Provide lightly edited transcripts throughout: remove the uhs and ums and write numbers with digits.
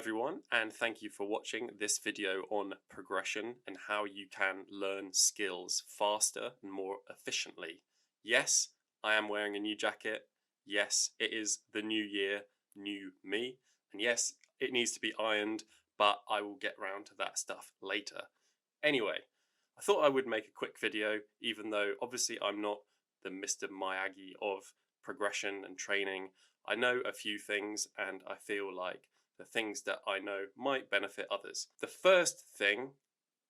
everyone, and thank you for watching this video on progression and how you can learn skills faster and more efficiently. Yes, I am wearing a new jacket. Yes, it is the new year, new me. And yes, it needs to be ironed, but I will get round to that stuff later. Anyway, I thought I would make a quick video, even though obviously I'm not the Mr. Miyagi of progression and training. I know a few things and I feel like the things that I know might benefit others. The first thing,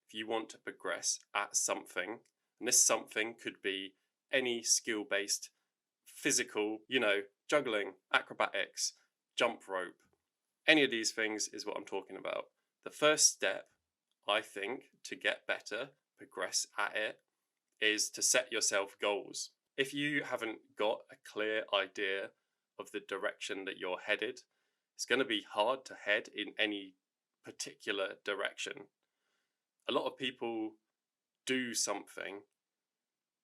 if you want to progress at something, and this something could be any skill-based physical, juggling, acrobatics, jump rope, any of these things is what I'm talking about. The first step, I think, to get better, progress at it, is to set yourself goals. If you haven't got a clear idea of the direction that you're headed, it's going to be hard to head in any particular direction. A lot of people do something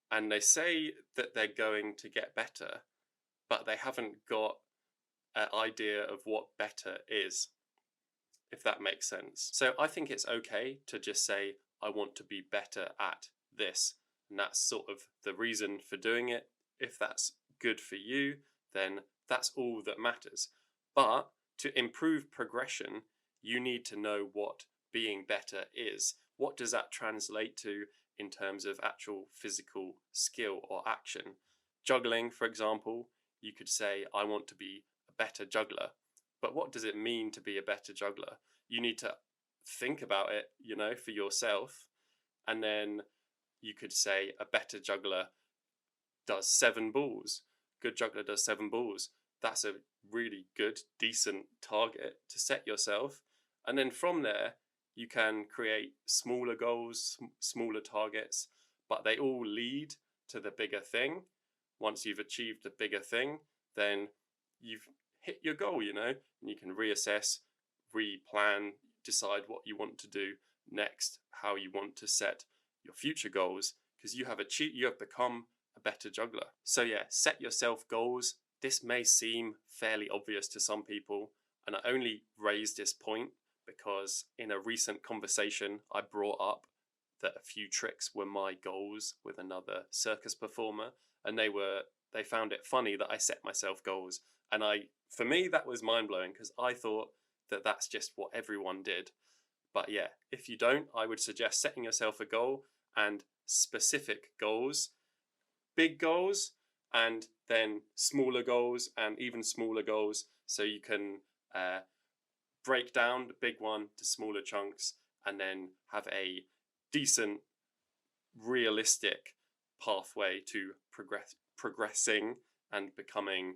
and they say that they're going to get better, but they haven't got an idea of what better is, if that makes sense. So I think it's okay to just say, I want to be better at this. And that's sort of the reason for doing it. If that's good for you, then that's all that matters. But to improve progression, you need to know what being better is. What does that translate to in terms of actual physical skill or action? Juggling, for example, you could say, I want to be a better juggler. But what does it mean to be a better juggler? You need to think about it, for yourself. And then you could say a better juggler does 7 balls. Good juggler does 7 balls. That's a really good, decent target to set yourself. And then from there, you can create smaller goals, smaller targets, but they all lead to the bigger thing. Once you've achieved the bigger thing, then you've hit your goal, and you can reassess, replan, decide what you want to do next, how you want to set your future goals, because you have become a better juggler. So yeah, set yourself goals. This may seem fairly obvious to some people, and I only raised this point because in a recent conversation I brought up that a few tricks were my goals with another circus performer, and they found it funny that I set myself goals, and for me that was mind-blowing because I thought that that's just what everyone did. But yeah, if you don't, I would suggest setting yourself a goal and specific goals, big goals, and then smaller goals and even smaller goals, so you can break down the big one to smaller chunks and then have a decent, realistic pathway to progressing and becoming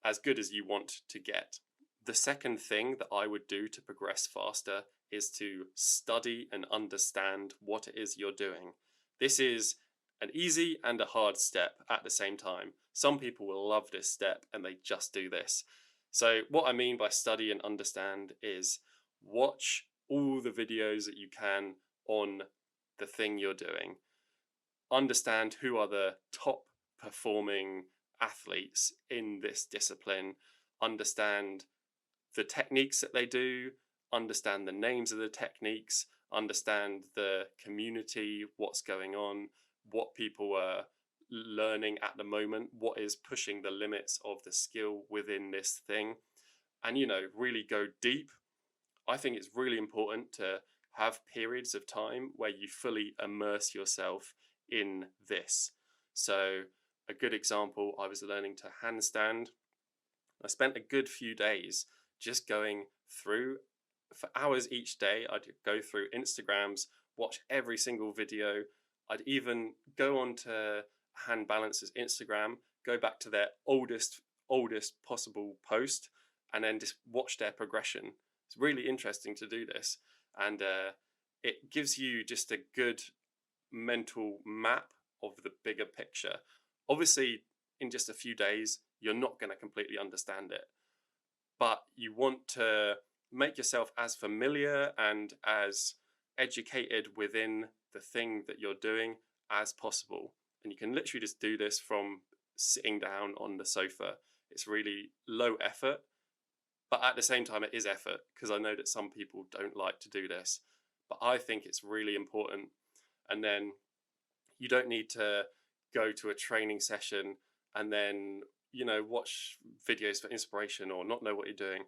as good as you want to get. The second thing that I would do to progress faster is to study and understand what it is you're doing. This is an easy and a hard step at the same time. Some people will love this step and they just do this. So what I mean by study and understand is watch all the videos that you can on the thing you're doing. Understand who are the top performing athletes in this discipline. Understand the techniques that they do. Understand the names of the techniques. Understand the community, what's going on, what people are learning at the moment, what is pushing the limits of the skill within this thing, and really go deep. I think it's really important to have periods of time where you fully immerse yourself in this. So a good example, I was learning to handstand. I spent a good few days just going through for hours each day. I'd go through Instagrams, watch every single video. I'd even go on to Hand Balance's Instagram, go back to their oldest possible post, and then just watch their progression. It's really interesting to do this, and it gives you just a good mental map of the bigger picture. Obviously, in just a few days, you're not going to completely understand it, but you want to make yourself as familiar and as educated within the thing that you're doing as possible. And you can literally just do this from sitting down on the sofa. It's really low effort, But at the same time, it is effort, because I know that some people don't like to do this. But I think it's really important. And then you don't need to go to a training session and then, watch videos for inspiration or not know what you're doing.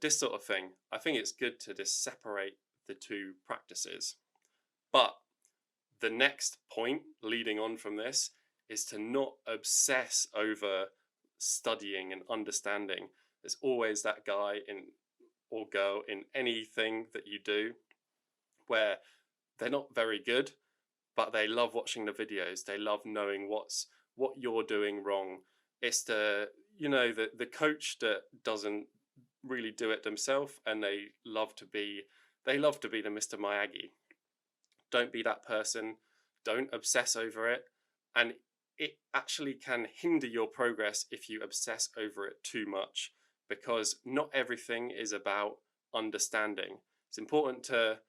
This sort of thing. I think it's good to just separate the two practices. But the next point leading on from this is to not obsess over studying and understanding. There's always that guy or girl in anything that you do where they're not very good, but they love watching the videos. They love knowing what you're doing wrong. It's the coach that doesn't really do it themselves, and they love to be the Mr. Miyagi. Don't be that person. Don't obsess over it. And it actually can hinder your progress if you obsess over it too much, because not everything is about understanding. It's important to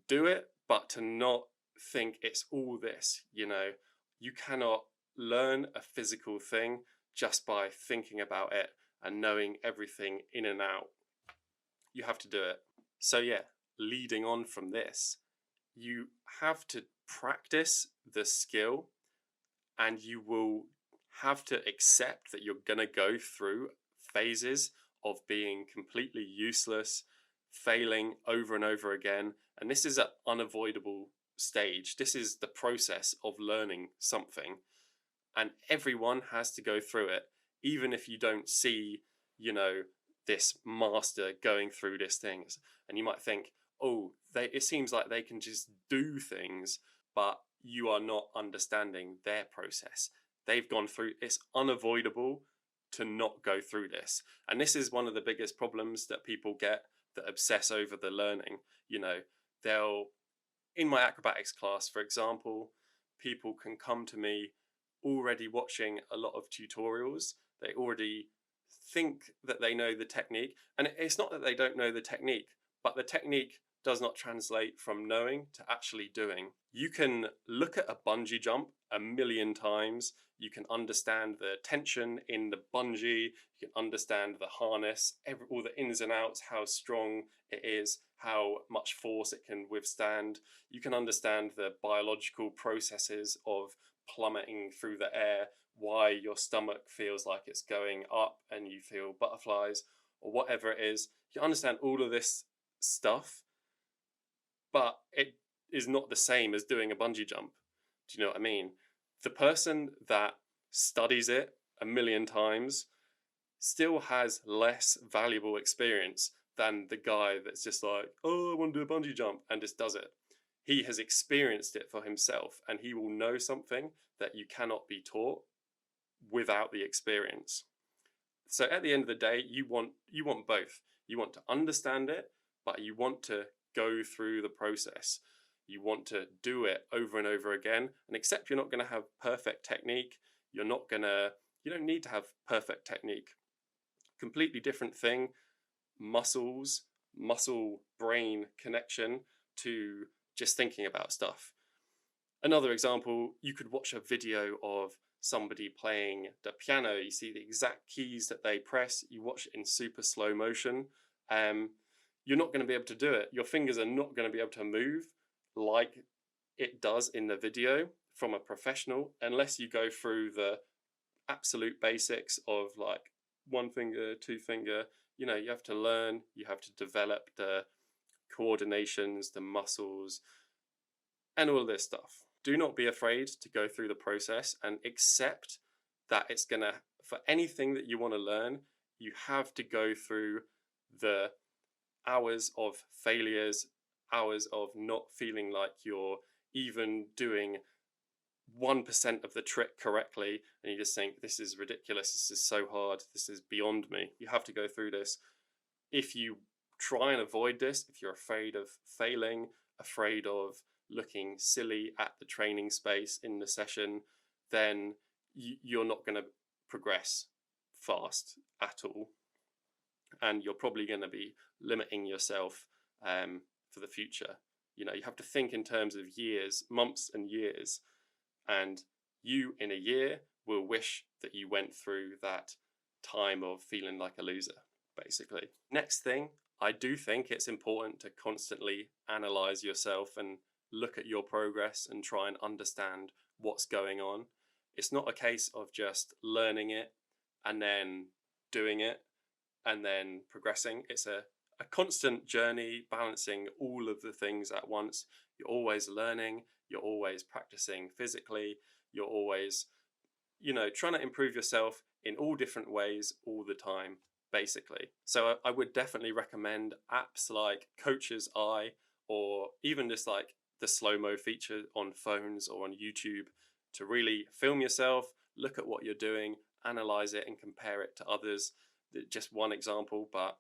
do it, but to not think it's all this. You cannot learn a physical thing just by thinking about it and knowing everything in and out. You have to do it. So yeah, leading on from this, you have to practice the skill, and you will have to accept that you're going to go through phases of being completely useless, failing over and over again. And this is an unavoidable stage. This is the process of learning something. And everyone has to go through it, even if you don't see, this master going through these things. And you might think, oh, it seems like they can just do things, but you are not understanding their process. They've gone through, it's unavoidable to not go through this. And this is one of the biggest problems that people get that obsess over the learning. In my acrobatics class, for example, people can come to me already watching a lot of tutorials. They already think that they know the technique. And it's not that they don't know the technique, but the technique does not translate from knowing to actually doing. You can look at a bungee jump a million times. You can understand the tension in the bungee. You can understand the harness, all the ins and outs, how strong it is, how much force it can withstand. You can understand the biological processes of plummeting through the air, why your stomach feels like it's going up and you feel butterflies, or whatever it is. You understand all of this stuff, but it is not the same as doing a bungee jump. Do you know what I mean? The person that studies it a million times still has less valuable experience than the guy that's just like, oh, I want to do a bungee jump, and just does it. He has experienced it for himself, and he will know something that you cannot be taught without the experience. So at the end of the day, you want both. You want to understand it, but you want to go through the process. You want to do it over and over again, and accept you're not going to have perfect technique. You don't need to have perfect technique. Completely different thing. Muscle-brain connection to just thinking about stuff. Another example, you could watch a video of somebody playing the piano. You see the exact keys that they press. You watch it in super slow motion. You're not going to be able to do it. Your fingers are not going to be able to move like it does in the video from a professional, unless you go through the absolute basics of like one finger, two finger. You have to learn, you have to develop the coordinations, the muscles, and all this stuff. Do not be afraid to go through the process, and accept that it's gonna, for anything that you want to learn, you have to go through the hours of failures, hours of not feeling like you're even doing 1% of the trick correctly, and you just think, this is ridiculous, this is so hard, this is beyond me. You have to go through this. If you try and avoid this, if you're afraid of failing, afraid of looking silly at the training space in the session, then you're not going to progress fast at all, and you're probably going to be limiting yourself for the future. You have to think in terms of years, months and years, and you in a year will wish that you went through that time of feeling like a loser, basically. Next thing, I do think it's important to constantly analyze yourself and look at your progress and try and understand what's going on. It's not a case of just learning it and then doing it and then progressing. It's a constant journey, balancing all of the things at once. You're always learning, you're always practicing physically, you're always, trying to improve yourself in all different ways all the time, basically. So I would definitely recommend apps like Coach's Eye, or even just like the slow-mo feature on phones or on YouTube, to really film yourself, look at what you're doing, analyze it and compare it to others. Just one example, but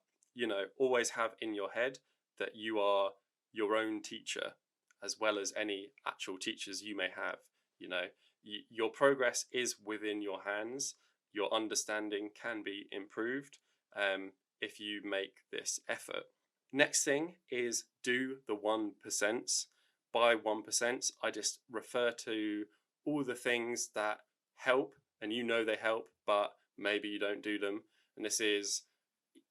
always have in your head that you are your own teacher, as well as any actual teachers you may have. Your progress is within your hands. Your understanding can be improved if you make this effort. Next thing is do the 1%. By 1%, I just refer to all the things that help, and they help, but maybe you don't do them. And this is,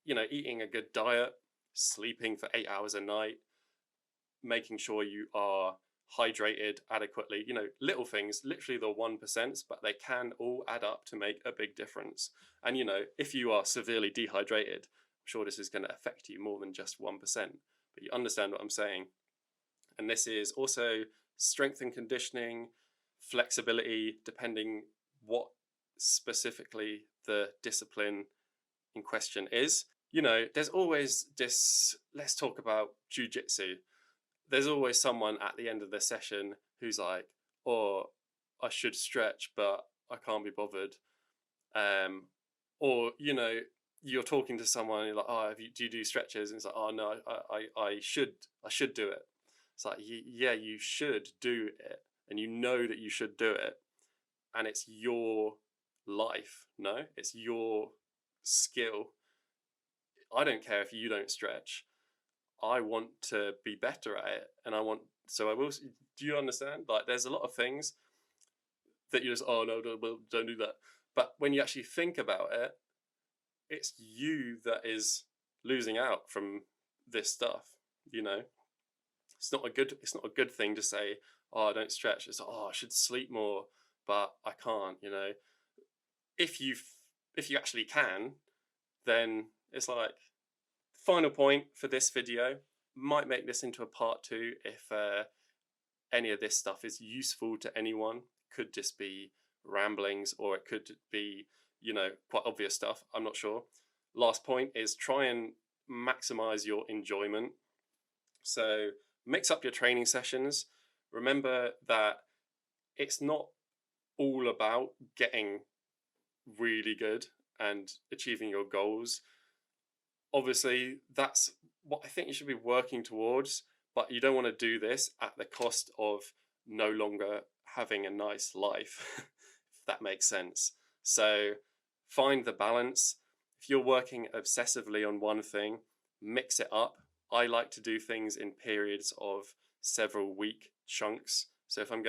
eating a good diet, sleeping for 8 hours a night, making sure you are hydrated adequately, little things, literally the 1%, but they can all add up to make a big difference. And, if you are severely dehydrated, I'm sure this is going to affect you more than just 1%, but you understand what I'm saying. And this is also strength and conditioning, flexibility, depending what specifically the discipline in question is. There's always this, let's talk about jiu-jitsu. There's always someone at the end of the session who's like, oh, I should stretch, but I can't be bothered. Or, you're talking to someone and you're like, oh, do you do stretches? And it's like, oh, no, I should do it. It's like, yeah, you should do it. And you know that you should do it. And it's your life, no? It's your skill. I don't care if you don't stretch. I want to be better at it, and I will. Do you understand? Like, there's a lot of things that you just, oh no, don't do that. But when you actually think about it, it's you that is losing out from this stuff. It's not a good thing to say, oh, I don't stretch. It's like, oh, I should sleep more, but I can't. If you actually can, then it's like, final point for this video, might make this into a part 2 if any of this stuff is useful to anyone. Could just be ramblings, or it could be, quite obvious stuff. I'm not sure. Last point is try and maximize your enjoyment. So mix up your training sessions. Remember that it's not all about getting really good and achieving your goals. Obviously, that's what I think you should be working towards, but you don't want to do this at the cost of no longer having a nice life, if that makes sense. So find the balance. If you're working obsessively on one thing, mix it up. I like to do things in periods of several week chunks. So if I'm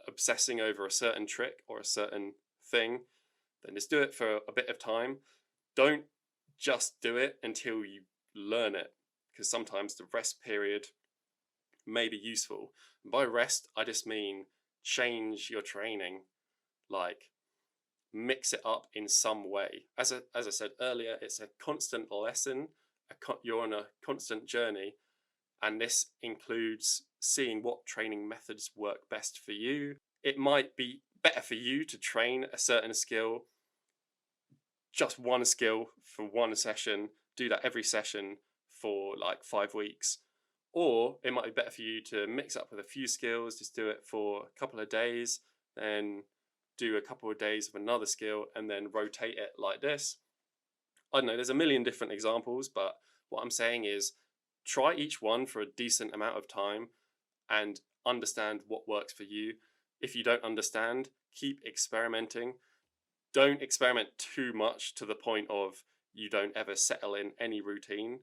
obsessing over a certain trick or a certain thing, then just do it for a bit of time. Don't just do it until you learn it, because sometimes the rest period may be useful. And by rest, I just mean change your training, like mix it up in some way. As I said earlier, it's a constant lesson. You're on a constant journey, and this includes seeing what training methods work best for you. It might be better for you to train a certain skill, just one skill for one session, do that every session for like 5 weeks. Or it might be better for you to mix up with a few skills, just do it for a couple of days, then do a couple of days of another skill, and then rotate it like this. I don't know, there's a million different examples, but what I'm saying is try each one for a decent amount of time and understand what works for you. If you don't understand, keep experimenting. Don't experiment too much to the point of you don't ever settle in any routine.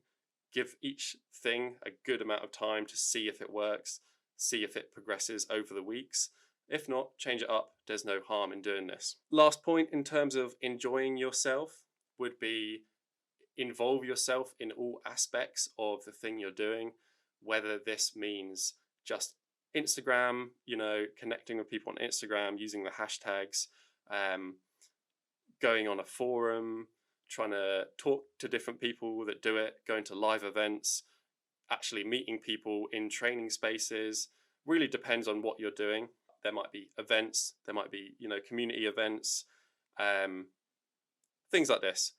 Give each thing a good amount of time to see if it works, see if it progresses over the weeks, If not, change it up. There's no harm in doing this. Last point in terms of enjoying yourself would be involve yourself in all aspects of the thing you're doing, whether this means just Instagram, connecting with people on Instagram, using the hashtags, going on a forum, trying to talk to different people that do it, going to live events, actually meeting people in training spaces. Really depends on what you're doing. There might be events, there might be, community events, things like this.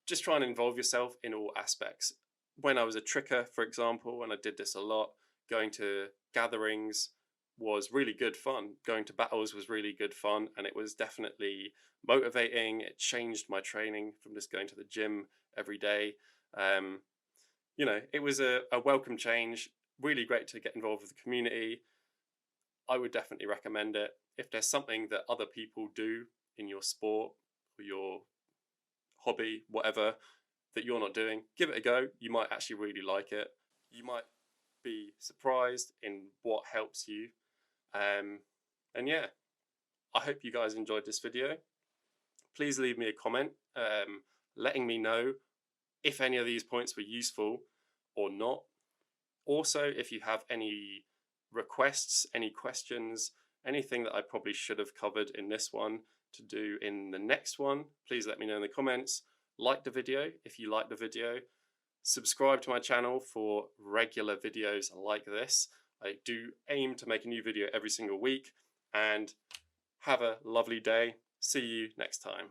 Just try and involve yourself in all aspects. When I was a tricker, for example, and I did this a lot, going to gatherings was really good fun. Going to battles was really good fun, and it was definitely motivating. It changed my training from just going to the gym every day. It was a welcome change. Really great to get involved with the community. I would definitely recommend it. If there's something that other people do in your sport or your hobby, whatever, that you're not doing, give it a go. You might actually really like it. You might be surprised in what helps you. And yeah, I hope you guys enjoyed this video. Please leave me a comment letting me know if any of these points were useful or not. Also, if you have any requests, any questions, anything that I probably should have covered in this one to do in the next one, please let me know in the comments. Like the video if you like the video. Subscribe to my channel for regular videos like this. I do aim to make a new video every single week, and have a lovely day. See you next time.